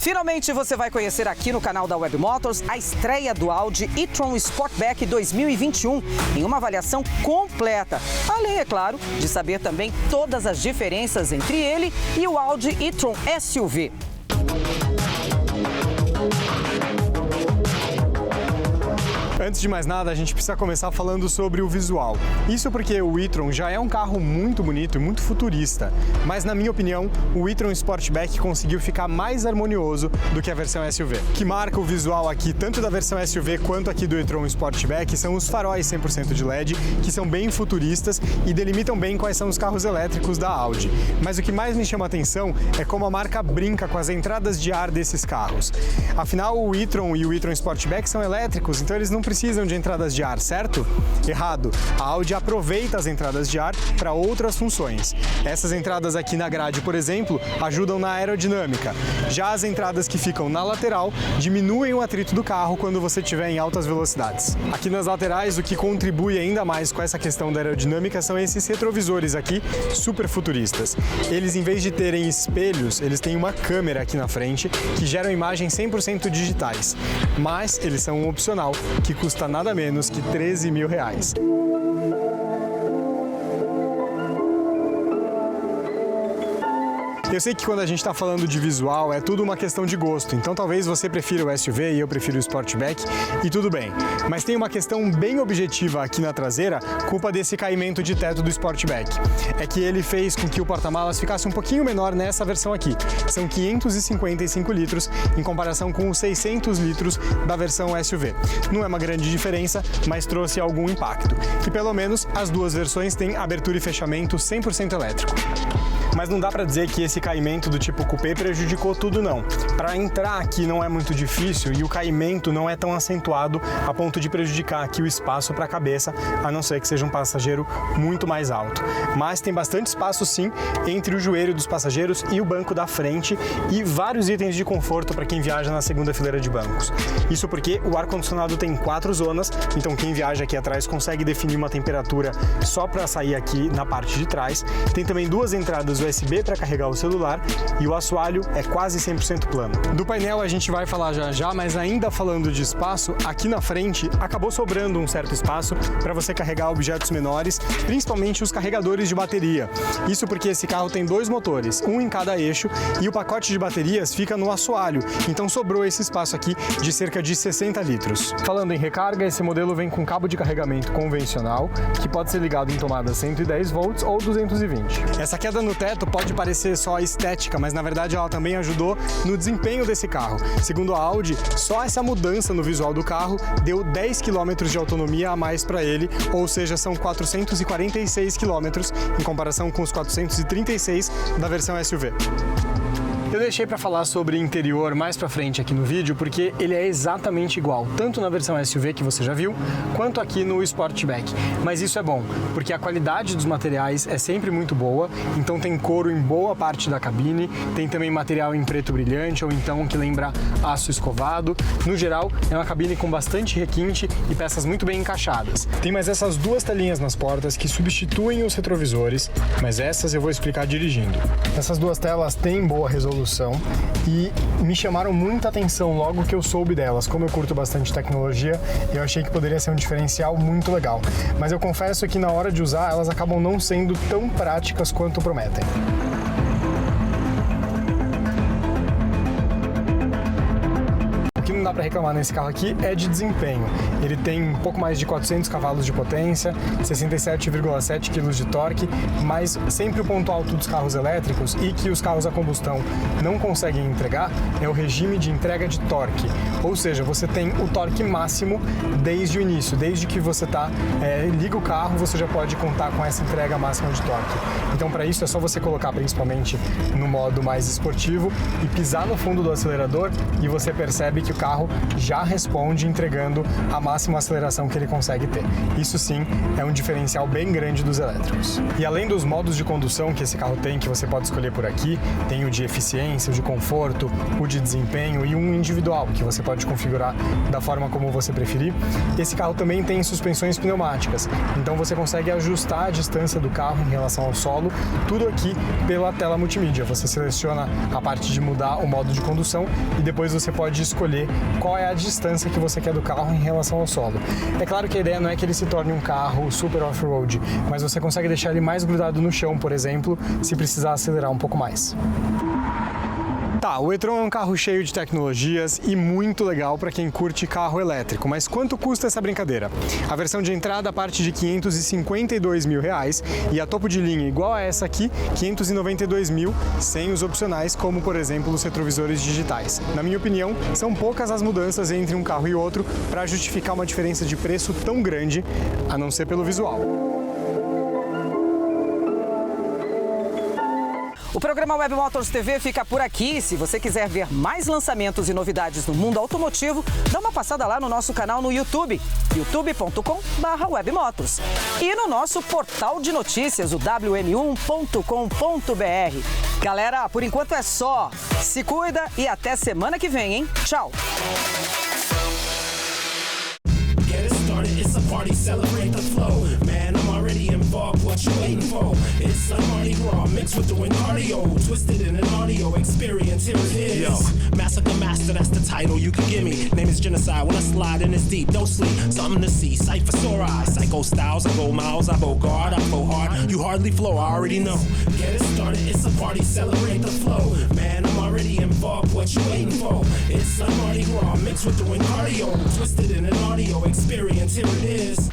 Finalmente você vai conhecer aqui no canal da Web Motors a estreia do Audi e-tron Sportback 2021 em uma avaliação completa. Além, é claro, de saber também todas as diferenças entre ele e o Audi e-tron SUV. Antes de mais nada, a gente precisa começar falando sobre o visual. Isso porque o e-tron já é um carro muito bonito e muito futurista, mas na minha opinião, o e-tron Sportback conseguiu ficar mais harmonioso do que a versão SUV. O que marca o visual aqui, tanto da versão SUV quanto aqui do e-tron Sportback, são os faróis 100% de LED, que são bem futuristas e delimitam bem quais são os carros elétricos da Audi. Mas o que mais me chama a atenção é como a marca brinca com as entradas de ar desses carros. Afinal, o e-tron e o e-tron Sportback são elétricos, então eles não precisam de entradas de ar, certo? Errado. A Audi aproveita as entradas de ar para outras funções. Essas entradas aqui na grade, por exemplo, ajudam na aerodinâmica. Já as entradas que ficam na lateral diminuem o atrito do carro quando você estiver em altas velocidades. Aqui nas laterais, o que contribui ainda mais com essa questão da aerodinâmica são esses retrovisores aqui, super futuristas. Eles, em vez de terem espelhos, eles têm uma câmera aqui na frente que geram imagens 100% digitais. Mas eles são um opcional que custa nada menos que R$13 mil. Eu sei que quando a gente está falando de visual é tudo uma questão de gosto, então talvez você prefira o SUV e eu prefiro o Sportback e tudo bem. Mas tem uma questão bem objetiva aqui na traseira, culpa desse caimento de teto do Sportback. É que ele fez com que o porta-malas ficasse um pouquinho menor nessa versão aqui. São 555 litros em comparação com os 600 litros da versão SUV. Não é uma grande diferença, mas trouxe algum impacto. E pelo menos as duas versões têm abertura e fechamento 100% elétrico. Mas não dá para dizer que esse caimento do tipo coupé prejudicou tudo, não. Para entrar aqui não é muito difícil e o caimento não é tão acentuado a ponto de prejudicar aqui o espaço para a cabeça, a não ser que seja um passageiro muito mais alto. Mas tem bastante espaço sim entre o joelho dos passageiros e o banco da frente e vários itens de conforto para quem viaja na segunda fileira de bancos. Isso porque o ar-condicionado tem 4 zonas, então quem viaja aqui atrás consegue definir uma temperatura só para sair aqui na parte de trás. Tem também 2 entradas USB para carregar o celular e o assoalho é quase 100% plano. Do painel a gente vai falar já, mas ainda falando de espaço, aqui na frente acabou sobrando um certo espaço para você carregar objetos menores, principalmente os carregadores de bateria. Isso porque esse carro tem 2 motores, um em cada eixo, e o pacote de baterias fica no assoalho, então sobrou esse espaço aqui de cerca de 60 litros. Falando em recarga, esse modelo vem com cabo de carregamento convencional, que pode ser ligado em tomada 110 volts ou 220. Essa queda no teto pode parecer só estética, mas na verdade ela também ajudou no desempenho desse carro. Segundo a Audi, só essa mudança no visual do carro deu 10 km de autonomia a mais para ele, ou seja, são 446 km em comparação com os 436 da versão SUV. Eu deixei para falar sobre interior mais para frente aqui no vídeo porque ele é exatamente igual, tanto na versão SUV que você já viu, quanto aqui no Sportback. Mas isso é bom, porque a qualidade dos materiais é sempre muito boa, então tem couro em boa parte da cabine, tem também material em preto brilhante ou então que lembra aço escovado. No geral, é uma cabine com bastante requinte e peças muito bem encaixadas. Tem mais essas 2 telinhas nas portas que substituem os retrovisores, mas essas eu vou explicar dirigindo. Essas 2 telas têm boa resolução e me chamaram muita atenção logo que eu soube delas. Como eu curto bastante tecnologia, eu achei que poderia ser um diferencial muito legal. Mas eu confesso que na hora de usar, elas acabam não sendo tão práticas quanto prometem. Dá para reclamar nesse carro aqui é de desempenho. Ele tem um pouco mais de 400 cavalos de potência, 67,7 kg de torque, mas sempre o ponto alto dos carros elétricos e que os carros a combustão não conseguem entregar é o regime de entrega de torque. Ou seja, você tem o torque máximo desde o início, desde que você liga o carro, você já pode contar com essa entrega máxima de torque. Então para isso é só você colocar principalmente no modo mais esportivo e pisar no fundo do acelerador e você percebe que o carro já responde entregando a máxima aceleração que ele consegue ter. Isso sim é um diferencial bem grande dos elétricos. E além dos modos de condução que esse carro tem, que você pode escolher por aqui, tem o de eficiência, o de conforto, o de desempenho e um individual, que você pode configurar da forma como você preferir. Esse carro também tem suspensões pneumáticas, então você consegue ajustar a distância do carro em relação ao solo, tudo aqui pela tela multimídia. Você seleciona a parte de mudar o modo de condução e depois você pode escolher qual é a distância que você quer do carro em relação ao solo. É claro que a ideia não é que ele se torne um carro super off-road, mas você consegue deixar ele mais grudado no chão, por exemplo, se precisar acelerar um pouco mais. Tá, o e-tron é um carro cheio de tecnologias e muito legal para quem curte carro elétrico, mas quanto custa essa brincadeira? A versão de entrada parte de R$552 mil e a topo de linha igual a essa aqui, R$592 mil, sem os opcionais, como por exemplo os retrovisores digitais. Na minha opinião, são poucas as mudanças entre um carro e outro para justificar uma diferença de preço tão grande, a não ser pelo visual. O programa Web Motors TV fica por aqui. Se você quiser ver mais lançamentos e novidades no mundo automotivo, dá uma passada lá no nosso canal no YouTube, youtube.com/webmotors. E no nosso portal de notícias, o wm1.com.br. Galera, por enquanto é só. Se cuida e até semana que vem, hein? Tchau! It's a party, celebrate the flow. Man, I'm already involved, what you waiting for? It's a Mardi Gras mixed with doing cardio, twisted in an audio experience, here it is. Yo, Massacre Master, that's the title you can give me. Name is Genocide, when I slide in it's deep, don't sleep. Something to see, Cypher sore eyes, psycho styles, I go miles, I go guard, I go hard. You hardly flow, I already know. Get it started, it's a party, celebrate the flow. Man, I'm already involved, what you waiting for? It's a Mardi Gras mixed with doing cardio, twisted in an audio experience, here it is.